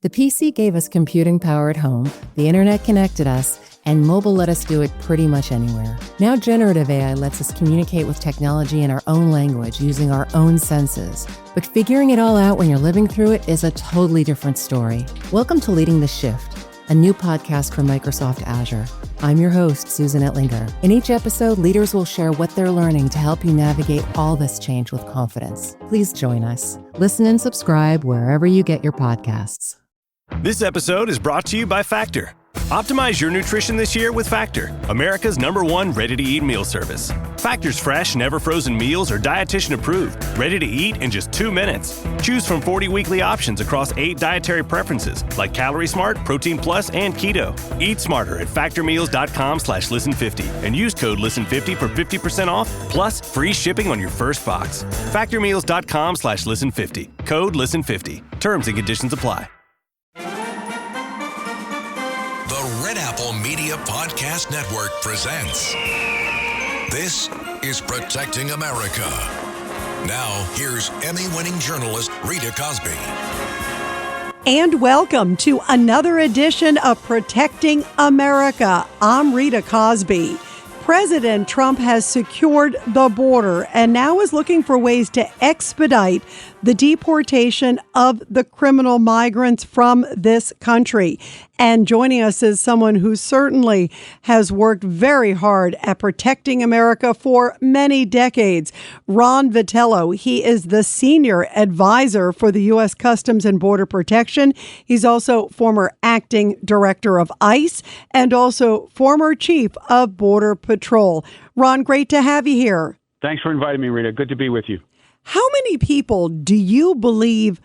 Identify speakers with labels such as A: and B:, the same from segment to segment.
A: The PC gave us computing power at home, the internet connected us, and mobile let us do it pretty much anywhere. Now generative AI lets us communicate with technology in our own language using our own senses. But figuring it all out when you're living through it is a totally different story. Welcome to Leading the Shift, a new podcast from Microsoft Azure. I'm your host, Susan Ettlinger. In each episode, leaders will share what they're learning to help you navigate all this change with confidence. Please join us. Listen and subscribe wherever you get your podcasts.
B: This episode is brought to you by Factor. Optimize your nutrition this year with Factor, America's #1 ready-to-eat meal service. Factor's fresh, never-frozen meals are dietitian-approved, ready to eat in just 2 minutes. Choose from 40 weekly options across 8 dietary preferences, like Calorie Smart, Protein Plus, and Keto. Eat smarter at factormeals.com/listen50 and use code LISTEN50 for 50% off, plus free shipping on your first box. Factormeals.com/listen50, code LISTEN50. Terms and conditions apply.
C: The Red Apple Media Podcast Network presents This is Protecting America. Now, here's Emmy-winning journalist Rita Cosby.
D: And welcome to another edition of Protecting America. I'm Rita Cosby. President Trump has secured the border and now is looking for ways to expedite the deportation of the criminal migrants from this country. And joining us is someone who certainly has worked very hard at protecting America for many decades. Ron Vitiello. He is the senior advisor for the U.S. Customs and Border Protection. He's also former acting director of ICE and also former chief of Border Patrol. Ron, great to have you here.
E: Thanks for inviting me, Rita. Good to be with you.
D: How many people do you believe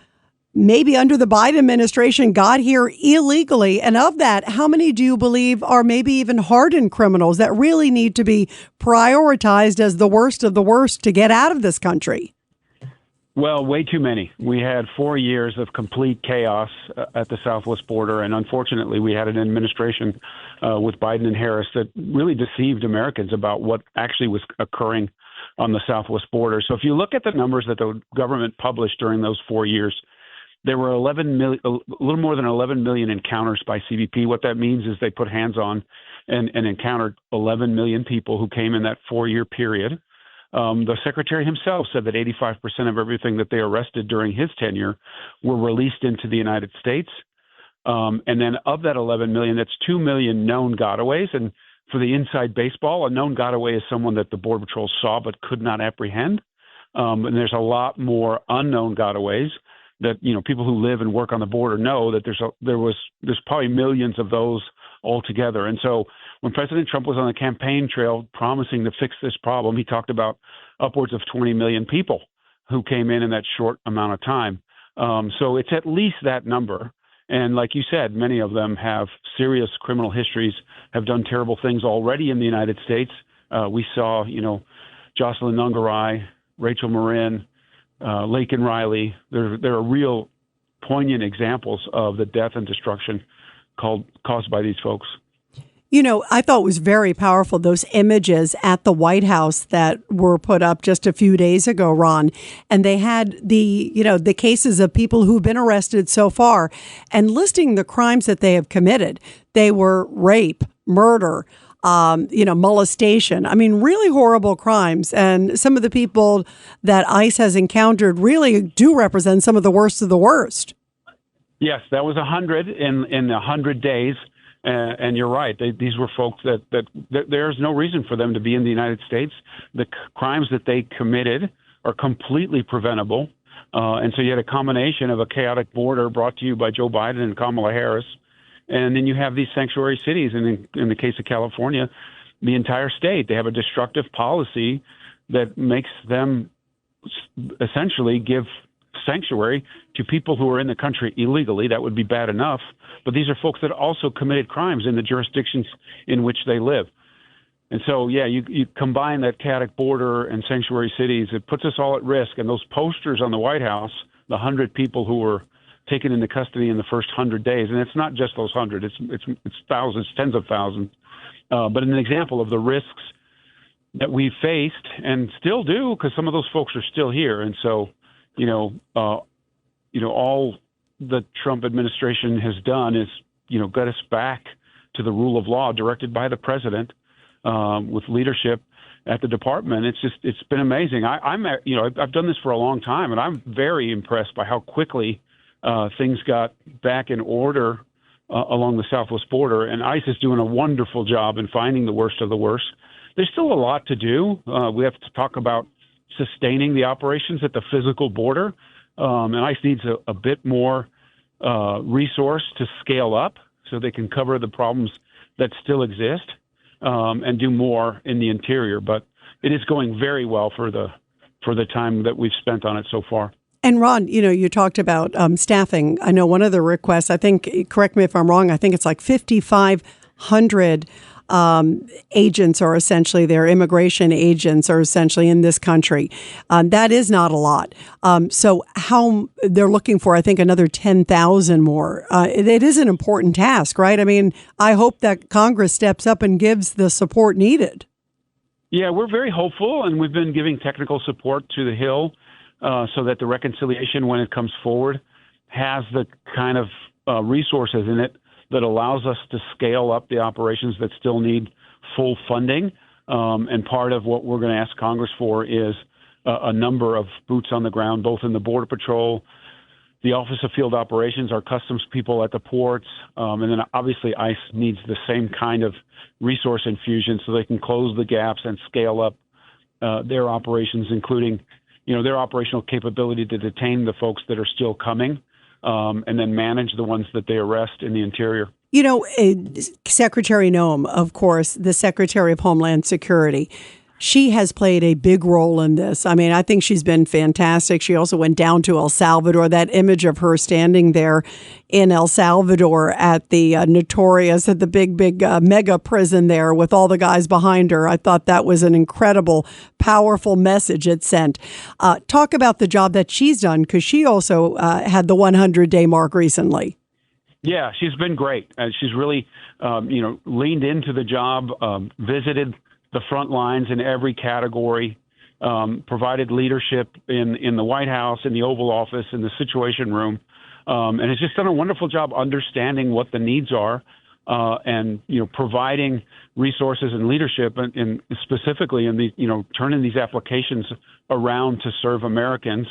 D: maybe under the Biden administration got here illegally? And of that, how many do you believe are maybe even hardened criminals that really need to be prioritized as the worst of the worst to get out of this country?
E: Well, way too many. We had 4 years of complete chaos at the southwest border. And unfortunately, we had an administration with Biden and Harris that really deceived Americans about what actually was occurring on the southwest border. So if you look at the numbers that the government published during those 4 years, there were 11 million, a little more than 11 million encounters by CBP. What that means is they put hands on and encountered 11 million people who came in that 4-year period. The secretary himself said that 85% of everything that they arrested during his tenure were released into the United States. And then of that 11 million, that's 2 million known gotaways. And for the inside baseball, a known gotaway is someone that the Border Patrol saw but could not apprehend. And there's a lot more unknown gotaways that, you know, people who live and work on the border know that there's probably millions of those altogether. And so when President Trump was on the campaign trail promising to fix this problem, he talked about upwards of 20 million people who came in that short amount of time. So it's at least that number. And like you said, many of them have serious criminal histories, have done terrible things already in the United States. We saw, Jocelyn Nungarai, Rachel Marin, Laken Riley. There are real poignant examples of the death and destruction caused by these folks.
D: You know, I thought it was very powerful, those images at the White House that were put up just a few days ago, Ron. And they had the cases of people who've been arrested so far and listing the crimes that they have committed. They were rape, murder, molestation. I mean, really horrible crimes. And some of the people that ICE has encountered really do represent some of the worst of the worst.
E: Yes, that was 100 in 100 days. And you're right. These were folks that there's no reason for them to be in the United States. The crimes that they committed are completely preventable. And so you had a combination of a chaotic border brought to you by Joe Biden and Kamala Harris. And then you have these sanctuary cities. And in the case of California, the entire state, they have a destructive policy that makes them essentially give sanctuary to people who are in the country illegally. That would be bad enough. But these are folks that also committed crimes in the jurisdictions in which they live. And so, yeah, you combine that chaotic border and sanctuary cities, it puts us all at risk. And those posters on the White House, the 100 people who were taken into custody in the first 100 days, and it's not just those 100, it's thousands, tens of thousands, but an example of the risks that we faced and still do, because some of those folks are still here. And so, all the Trump administration has done is, get us back to the rule of law directed by the president, with leadership at the department. It's been amazing. I've done this for a long time, and I'm very impressed by how quickly things got back in order along the southwest border. And ICE is doing a wonderful job in finding the worst of the worst. There's still a lot to do. We have to talk about sustaining the operations at the physical border, and ICE needs a bit more resource to scale up so they can cover the problems that still exist, and do more in the interior. But it is going very well for the time that we've spent on it so far.
D: And Ron, you talked about staffing. I know one of the requests, I think, correct me if I'm wrong, I think it's like 5,500 agents are essentially, their immigration agents are essentially in this country. That is not a lot. So how they're looking for, I think, another 10,000 more. It is an important task, right? I mean, I hope that Congress steps up and gives the support needed.
E: Yeah, we're very hopeful, and we've been giving technical support to the Hill so that the reconciliation, when it comes forward, has the kind of resources in it that allows us to scale up the operations that still need full funding. And part of what we're going to ask Congress for is a number of boots on the ground, both in the Border Patrol, the Office of Field Operations, our customs people at the ports, and then obviously ICE needs the same kind of resource infusion so they can close the gaps and scale up their operations, including, their operational capability to detain the folks that are still coming, and then manage the ones that they arrest in the interior.
D: Secretary Noem, of course, the Secretary of Homeland Security, she has played a big role in this. I mean, I think she's been fantastic. She also went down to El Salvador. That image of her standing there in El Salvador at the at the big mega prison there with all the guys behind her. I thought that was an incredible, powerful message it sent. Talk about the job that she's done, because she also had the 100-day mark recently.
E: Yeah, she's been great. She's really, leaned into the job, visited the front lines in every category, provided leadership in the White House, in the Oval Office, in the Situation Room, and has just done a wonderful job understanding what the needs are, and providing resources and leadership, and specifically in the turning these applications around to serve Americans.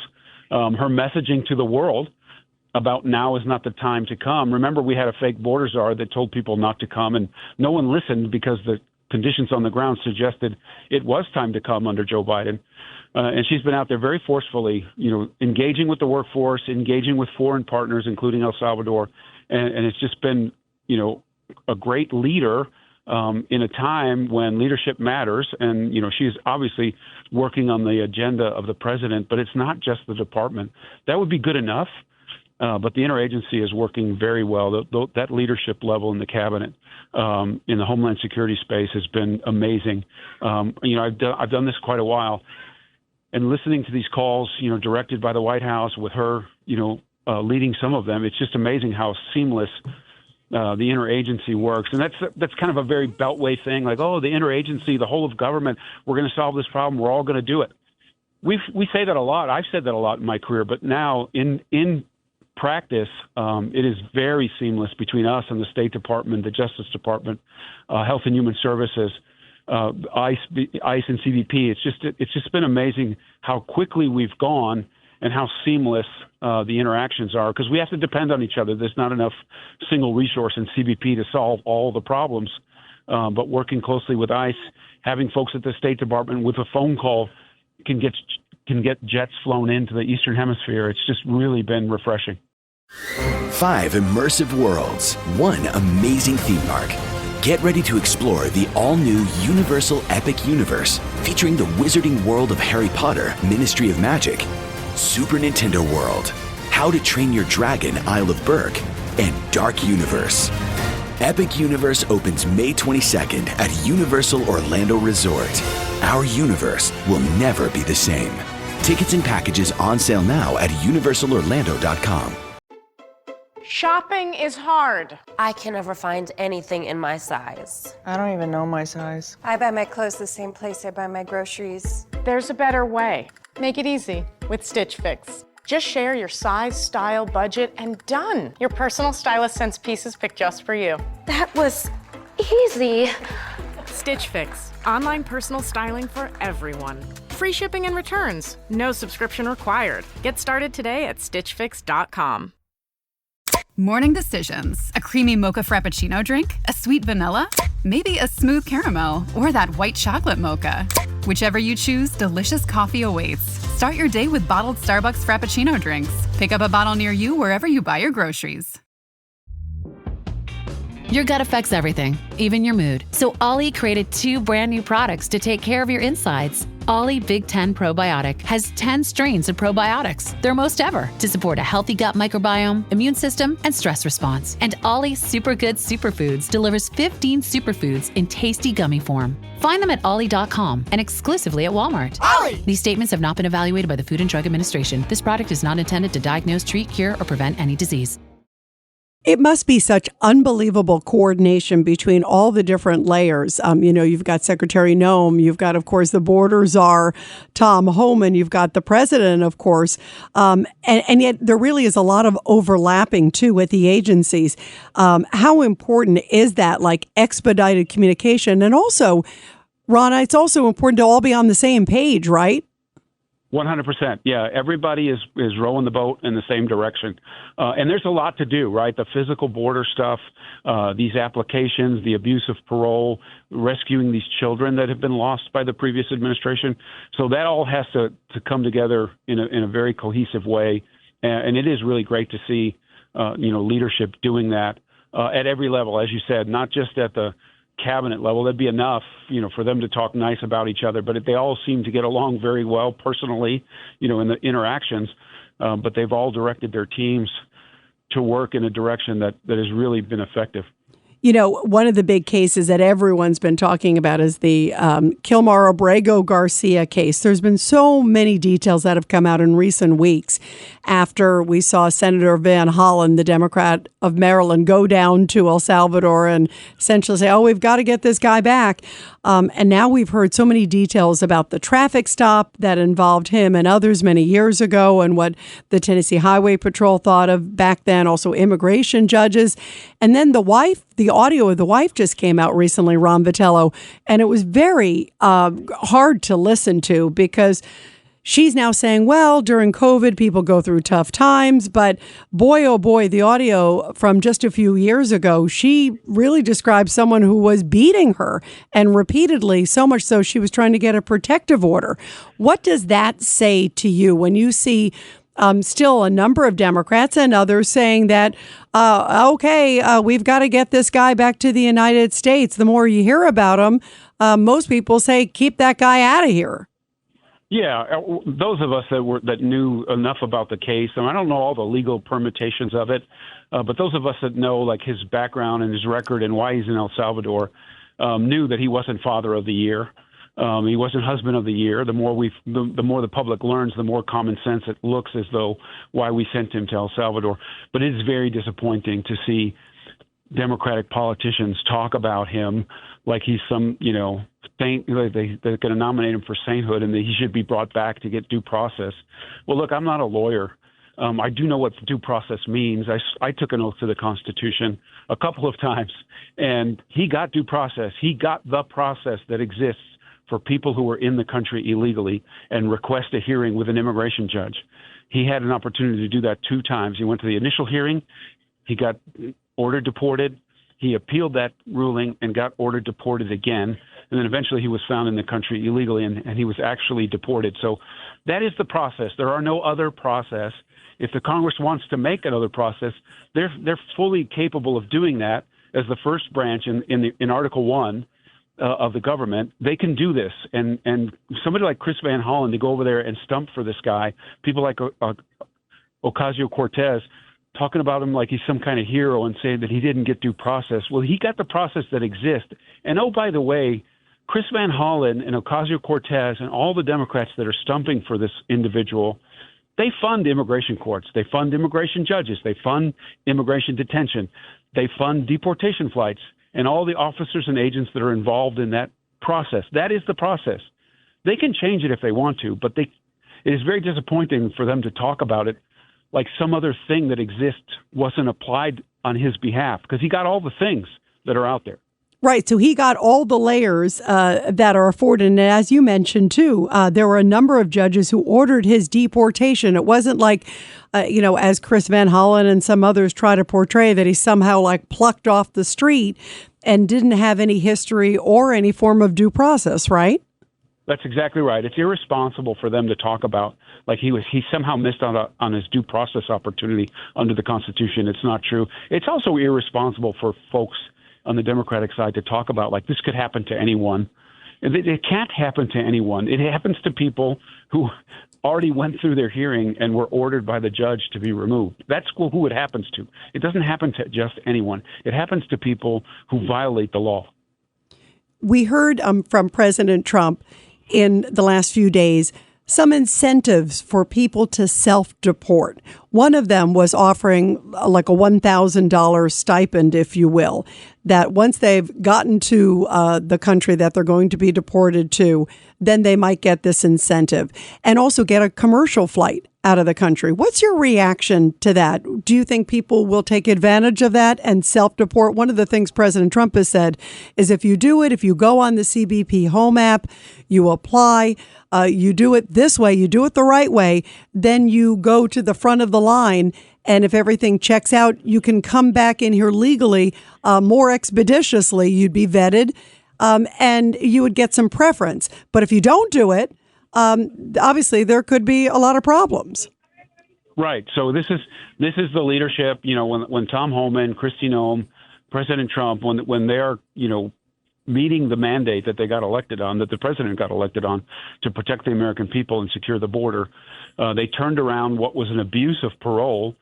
E: Her messaging to the world about now is not the time to come. Remember, we had a fake border czar that told people not to come, and no one listened because the conditions on the ground suggested it was time to come under Joe Biden. And she's been out there very forcefully, engaging with the workforce, engaging with foreign partners, including El Salvador. And it's just been, a great leader in a time when leadership matters. And, she's obviously working on the agenda of the president, but it's not just the department. That would be good enough. But the interagency is working very well. That leadership level in the cabinet, in the Homeland Security space, has been amazing. I've done this quite a while, and listening to these calls, directed by the White House with her, leading some of them, it's just amazing how seamless the interagency works. And that's kind of a very Beltway thing, like, oh, the interagency, the whole of government, we're going to solve this problem. We're all going to do it. We say that a lot. I've said that a lot in my career, but now in practice, it is very seamless between us and the State Department, the Justice Department, Health and Human Services, ICE and CBP. It's just been amazing how quickly we've gone and how seamless the interactions are, because we have to depend on each other. There's not enough single resource in CBP to solve all the problems, but working closely with ICE, having folks at the State Department with a phone call can get jets flown into the Eastern Hemisphere. It's just really been refreshing.
F: 5 immersive worlds, 1 amazing theme park. Get ready to explore the all-new Universal Epic Universe, featuring the wizarding world of Harry Potter, Ministry of Magic, Super Nintendo World, How to Train Your Dragon, Isle of Berk, and Dark Universe. Epic Universe opens May 22nd at Universal Orlando Resort. Our universe will never be the same. Tickets and packages on sale now at universalorlando.com.
G: Shopping is hard.
H: I can never find anything in my size.
I: I don't even know my size.
J: I buy my clothes the same place I buy my groceries.
G: There's a better way. Make it easy with Stitch Fix. Just share your size, style, budget, and done. Your personal stylist sends pieces picked just for you.
H: That was easy.
G: Stitch Fix, online personal styling for everyone. Free shipping and returns. No subscription required. Get started today at stitchfix.com.
I: Morning decisions. A creamy mocha frappuccino drink? A sweet vanilla? Maybe a smooth caramel? Or that white chocolate mocha? Whichever you choose, delicious coffee awaits. Start your day with bottled Starbucks Frappuccino drinks. Pick up a bottle near you wherever you buy your groceries.
J: Your gut affects everything, even your mood. So Ollie created 2 brand new products to take care of your insides. Ollie Big 10 Probiotic has 10 strains of probiotics, their most ever, to support a healthy gut microbiome, immune system, and stress response. And Ollie Super Good Superfoods delivers 15 superfoods in tasty gummy form. Find them at ollie.com and exclusively at Walmart. Ollie! These statements have not been evaluated by the Food and Drug Administration. This product is not intended to diagnose, treat, cure, or prevent any disease.
D: It must be such unbelievable coordination between all the different layers. You've got Secretary Noem, you've got, of course, the border czar, Tom Homan, you've got the president, of course. And yet there really is a lot of overlapping, too, with the agencies. How important is that, like expedited communication? And also, Rana, it's also important to all be on the same page, right?
E: 100%. Yeah, everybody is rowing the boat in the same direction. And there's a lot to do, right? The physical border stuff, these applications, the abuse of parole, rescuing these children that have been lost by the previous administration. So that all has to come together in a very cohesive way. And it is really great to see, leadership doing that at every level, as you said, not just at the cabinet level. That'd be enough, for them to talk nice about each other, but they all seem to get along very well personally, in the interactions. But they've all directed their teams to work in a direction that has really been effective.
D: One of the big cases that everyone's been talking about is the Kilmar Abrego Garcia case. There's been so many details that have come out in recent weeks after we saw Senator Van Hollen, the Democrat of Maryland, go down to El Salvador and essentially say, we've got to get this guy back. And now we've heard so many details about the traffic stop that involved him and others many years ago and what the Tennessee Highway Patrol thought of back then, also immigration judges. And then the audio of the wife just came out recently, Ron Vitiello, and it was very hard to listen to because she's now saying, well, during COVID, people go through tough times. But boy, oh boy, the audio from just a few years ago, she really described someone who was beating her and repeatedly, so much so she was trying to get a protective order. What does that say to you when you see still a number of Democrats and others saying that, we've got to get this guy back to the United States? The more you hear about him, most people say, keep that guy out of here.
E: Yeah, those of us that knew enough about the case, and I don't know all the legal permutations of it, but those of us that know like his background and his record and why he's in El Salvador, knew that he wasn't Father of the Year. He wasn't Husband of the Year. The more the public learns, the more common sense it looks as though why we sent him to El Salvador. But it is very disappointing to see Democratic politicians talk about him like he's some, saint. They're going to nominate him for sainthood and that he should be brought back to get due process. Well, look, I'm not a lawyer. I do know what due process means. I took an oath to the Constitution a couple of times, and he got due process. He got the process that exists for people who are in the country illegally and request a hearing with an immigration judge. He had an opportunity to do that 2 times. He went to the initial hearing. He got ordered deported. He appealed that ruling and got ordered deported again. And then eventually he was found in the country illegally and he was actually deported. So that is the process. There are no other process. If the Congress wants to make another process, they're fully capable of doing that as the first branch in Article 1 of the government. They can do this. And somebody like Chris Van Hollen to go over there and stump for this guy, people like Ocasio-Cortez, talking about him like he's some kind of hero and saying that he didn't get due process. Well, he got the process that exists. And oh, by the way, Chris Van Hollen and Ocasio-Cortez and all the Democrats that are stumping for this individual, they fund immigration courts. They fund immigration judges. They fund immigration detention. They fund deportation flights and all the officers and agents that are involved in that process. That is the process. They can change it if they want to, but it is very disappointing for them to talk about it like some other thing that exists wasn't applied on his behalf, because he got all the things that are out there.
D: Right. So he got all the layers that are afforded. And as you mentioned, too, there were a number of judges who ordered his deportation. It wasn't like, as Chris Van Hollen and some others try to portray, that he somehow like plucked off the street and didn't have any history or any form of due process. Right.
E: That's exactly right. It's irresponsible for them to talk about like he somehow missed out on his due process opportunity under the Constitution. It's not true. It's also irresponsible for folks on the Democratic side to talk about like this could happen to anyone. It can't happen to anyone. It happens to people who already went through their hearing and were ordered by the judge to be removed. That's who it happens to. It doesn't happen to just anyone. It happens to people who violate the law.
D: We heard from President Trump in the last few days some incentives for people to self-deport. One of them was offering like a $1,000 stipend, if you will, that once they've gotten to the country that they're going to be deported to, then they might get this incentive and also get a commercial flight out of the country. What's your reaction to that? Do you think people will take advantage of that and self-deport? One of the things President Trump has said is if you do it, if you go on the CBP Home app, you apply, you do it this way, you do it the right way, then you go to the front of the line. And if everything checks out, you can come back in here legally more expeditiously. You'd be vetted and you would get some preference. But if you don't do it, obviously there could be a lot of problems.
E: Right. So this is the leadership. When Tom Homan, Kristi Noem, President Trump, when they are meeting the mandate that they got elected on, that the president got elected on, to protect the American people and secure the border, they turned around what was an abuse of parole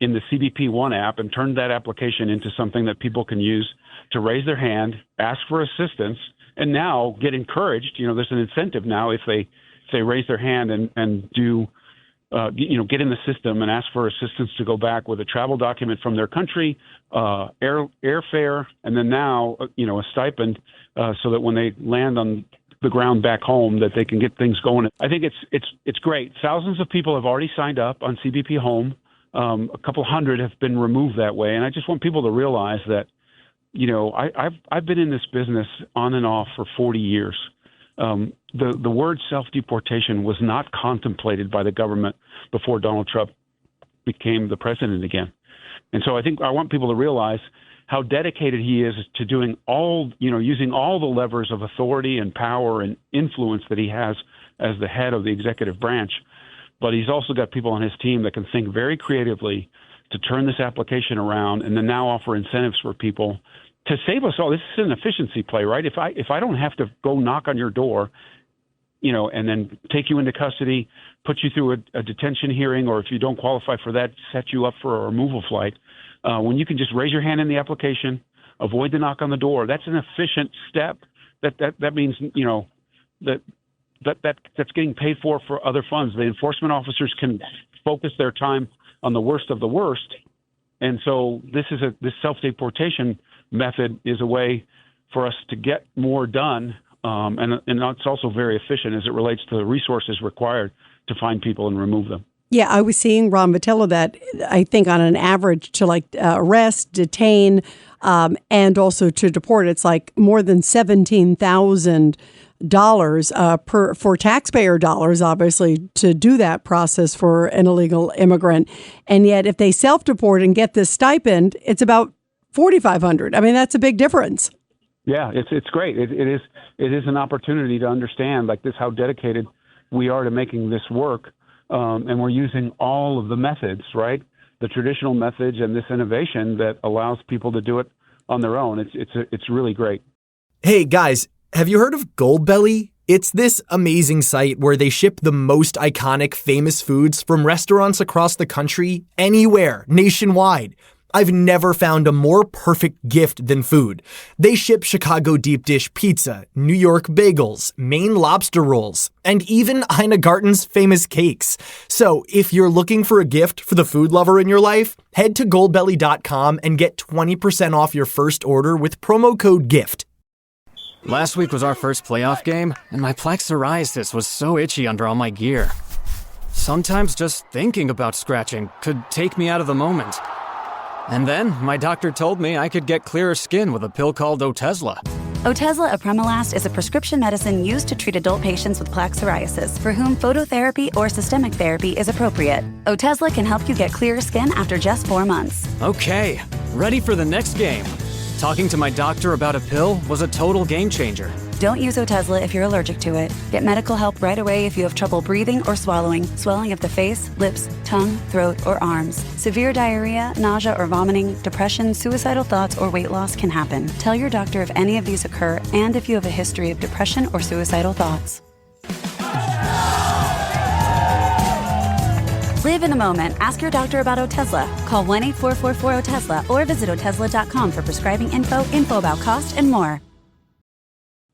E: in the CBP One app and turned that application into something that people can use to raise their hand, ask for assistance, and now get encouraged. There's an incentive now if they raise their hand and do, get in the system and ask for assistance to go back with a travel document from their country, airfare, and then now, a stipend so that when they land on the ground back home that they can get things going. I think it's great. Thousands of people have already signed up on CBP Home. A couple hundred have been removed that way. And I just want people to realize that, I've been in this business on and off for 40 years. The word self-deportation was not contemplated by the government before Donald Trump became the president again. And so I want people to realize how dedicated he is to doing using all the levers of authority and power and influence that he has as the head of the executive branch. But he's also got people on his team that can think very creatively to turn this application around and then now offer incentives for people to save us all. This is an efficiency play, right? If I don't have to go knock on your door, and then take you into custody, put you through a detention hearing, or if you don't qualify for that, set you up for a removal flight, when you can just raise your hand in the application, avoid the knock on the door, that's an efficient step. That means, that's getting paid for other funds. The enforcement officers can focus their time on the worst of the worst. And so this self-deportation method is a way for us to get more done. And it's also very efficient as it relates to the resources required to find people and remove them.
D: Yeah, I was seeing Ron Vitiello that I think on an average to arrest, detain, and also to deport, it's like more than $17,000 for taxpayer dollars, obviously, to do that process for an illegal immigrant. And yet, if they self-deport and get this stipend, it's about $4,500. I mean, that's a big difference.
E: Yeah, it's great. It is an opportunity to understand how dedicated we are to making this work, and we're using all of the methods, right? The traditional methods and this innovation that allows people to do it on their own. It's really great.
K: Hey guys, have you heard of Goldbelly? It's this amazing site where they ship the most iconic, famous foods from restaurants across the country, anywhere, nationwide. I've never found a more perfect gift than food. They ship Chicago deep dish pizza, New York bagels, Maine lobster rolls, and even Ina Garten's famous cakes. So if you're looking for a gift for the food lover in your life, head to goldbelly.com and get 20% off your first order with promo code GIFT.
L: Last week was our first playoff game, and my plaque psoriasis was so itchy under all my gear. Sometimes just thinking about scratching could take me out of the moment. And then my doctor told me I could get clearer skin with a pill called Otezla.
M: Otezla apremilast is a prescription medicine used to treat adult patients with plaque psoriasis for whom phototherapy or systemic therapy is appropriate. Otezla can help you get clearer skin after just 4 months.
L: Okay, ready for the next game. Talking to my doctor about a pill was a total game changer.
M: Don't use Otezla if you're allergic to it. Get medical help right away if you have trouble breathing or swallowing, swelling of the face, lips, tongue, throat, or arms. Severe diarrhea, nausea or vomiting, depression, suicidal thoughts, or weight loss can happen. Tell your doctor if any of these occur and if you have a history of depression or suicidal thoughts. Live in the moment. Ask your doctor about Otezla. Call 1-844-4-OTEZLA or visit Otezla.com for prescribing info about cost, and more.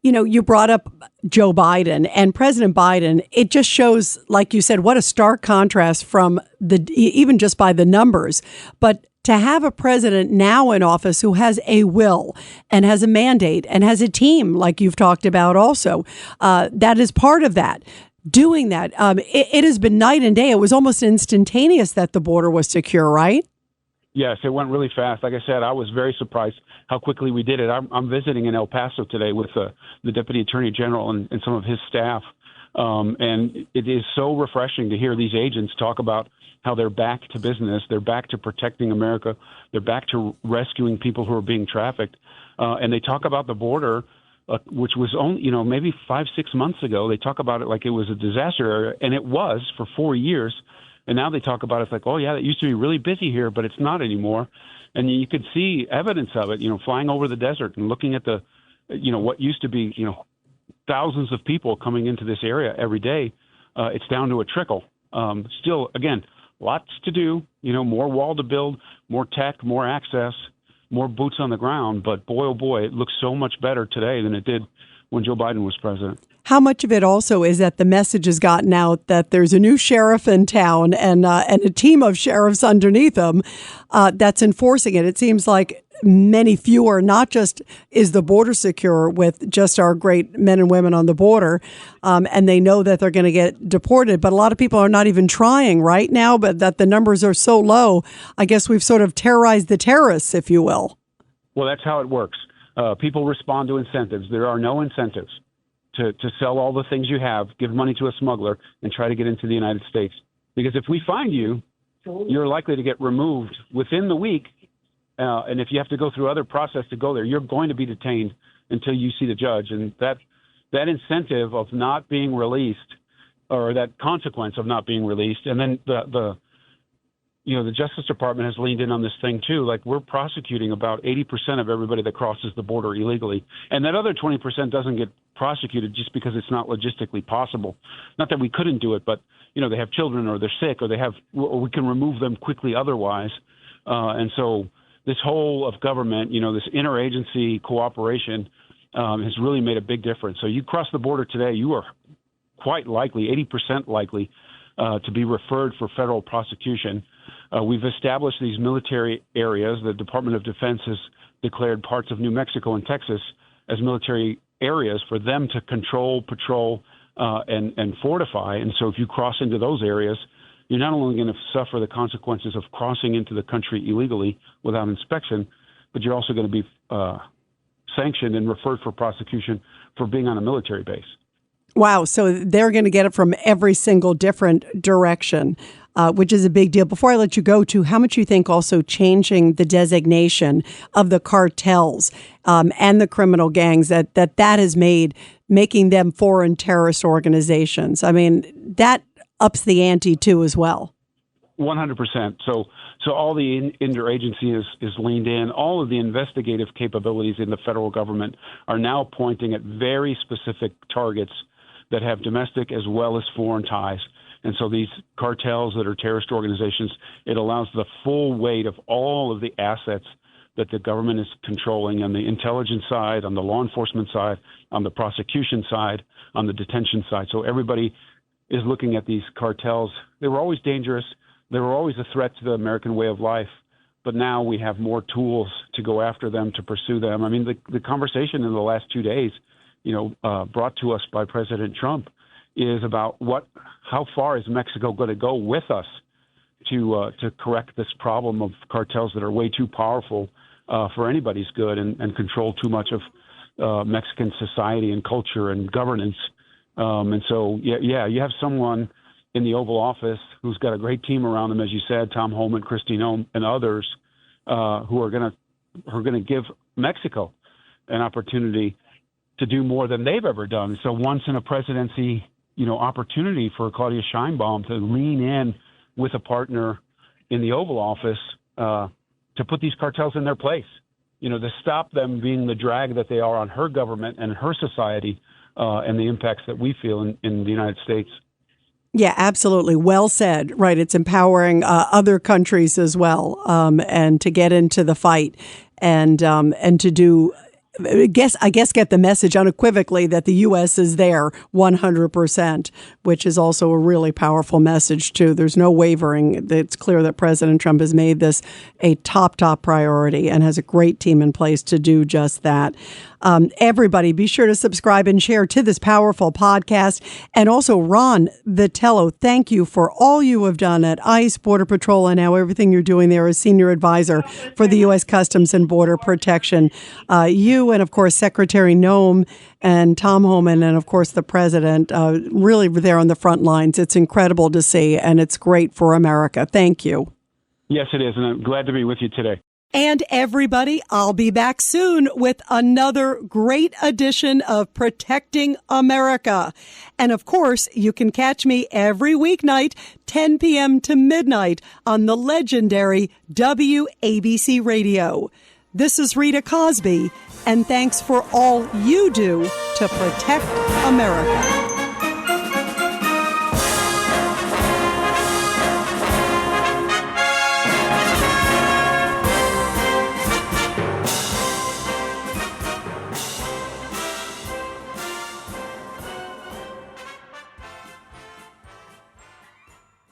D: You know, you brought up Joe Biden and President Biden. It just shows, like you said, what a stark contrast from even just by the numbers. But to have a president now in office who has a will and has a mandate and has a team, like you've talked about also, that is part of that. Doing that, it has been night and day. It was almost instantaneous that the border was secure, right?
E: Yes, it went really fast. Like I said, I was very surprised how quickly we did it. I'm visiting in El Paso today with the Deputy Attorney General and some of his staff. And it is so refreshing to hear these agents talk about how they're back to business. They're back to protecting America. They're back to rescuing people who are being trafficked. And they talk about the border, which was only, maybe 5-6 months ago. They talk about it like it was a disaster area, and it was for 4 years. And now they talk about it like, oh, yeah, it used to be really busy here, but it's not anymore. And you could see evidence of it, flying over the desert and looking at the, what used to be, thousands of people coming into this area every day. It's down to a trickle. Still, again, lots to do, more wall to build, more tech, more access, more boots on the ground. But boy, oh boy, it looks so much better today than it did when Joe Biden was president.
D: How much of it also is that the message has gotten out that there's a new sheriff in town and a team of sheriffs underneath him that's enforcing it? It seems like many fewer, not just is the border secure with just our great men and women on the border, and they know that they're going to get deported, but a lot of people are not even trying right now, but that the numbers are so low. I guess we've sort of terrorized the terrorists, if you will.
E: Well, that's how it works. People respond to incentives. There are no incentives to sell all the things you have, give money to a smuggler, and try to get into the United States. Because if we find you, you're likely to get removed within the week. And if you have to go through other process to go there, you're going to be detained until you see the judge. And that incentive of not being released, or that consequence of not being released, and then the Justice Department has leaned in on this thing too. Like, we're prosecuting about 80% of everybody that crosses the border illegally. And that other 20% doesn't get prosecuted just because it's not logistically possible. Not that we couldn't do it, but, they have children, or they're sick, or we can remove them quickly otherwise. And so this whole of government, this interagency cooperation has really made a big difference. So you cross the border today, you are quite likely, 80% likely, to be referred for federal prosecution. We've established these military areas. The Department of Defense has declared parts of New Mexico and Texas as military areas for them to control, patrol, and fortify. And so if you cross into those areas, you're not only going to suffer the consequences of crossing into the country illegally without inspection, but you're also going to be sanctioned and referred for prosecution for being on a military base.
D: Wow. So they're going to get it from every single different direction, which is a big deal. Before I let you go, to how much you think also changing the designation of the cartels and the criminal gangs that has making them foreign terrorist organizations. I mean, that ups the ante too as well.
E: 100%. So all the interagency is leaned in. All of the investigative capabilities in the federal government are now pointing at very specific targets that have domestic as well as foreign ties. And so these cartels that are terrorist organizations, it allows the full weight of all of the assets that the government is controlling on the intelligence side, on the law enforcement side, on the prosecution side, on the detention side. So everybody is looking at these cartels. They were always dangerous. They were always a threat to the American way of life. But now we have more tools to go after them, to pursue them. I mean, the conversation in the last 2 days, brought to us by President Trump, is about how far is Mexico going to go with us to correct this problem of cartels that are way too powerful for anybody's good and control too much of Mexican society and culture and governance. And so, you have someone in the Oval Office who's got a great team around him, as you said, Tom Homan, Christine Ohm, and others who are going to give Mexico an opportunity to do more than they've ever done. So once in a presidency, opportunity for Claudia Sheinbaum to lean in with a partner in the Oval Office to put these cartels in their place, to stop them being the drag that they are on her government and her society and the impacts that we feel in the United States.
D: Yeah, absolutely. Well said. Right. It's empowering other countries as well, and to get into the fight and to do. I guess get the message unequivocally that the U.S. is there 100%, which is also a really powerful message, too. There's no wavering. It's clear that President Trump has made this a top priority and has a great team in place to do just that. Everybody, be sure to subscribe and share to this powerful podcast. And also, Ron Vitiello, thank you for all you have done at ICE, Border Patrol, and now everything you're doing there as Senior Advisor for the U.S. Customs and Border Protection. You and, of course, Secretary Noem and Tom Homan and, of course, the President really were there on the front lines. It's incredible to see, and it's great for America. Thank you.
E: Yes, it is, and I'm glad to be with you today.
D: And everybody, I'll be back soon with another great edition of Protecting America. And of course, you can catch me every weeknight, 10 p.m. to midnight on the legendary WABC Radio. This is Rita Cosby, and thanks for all you do to protect America.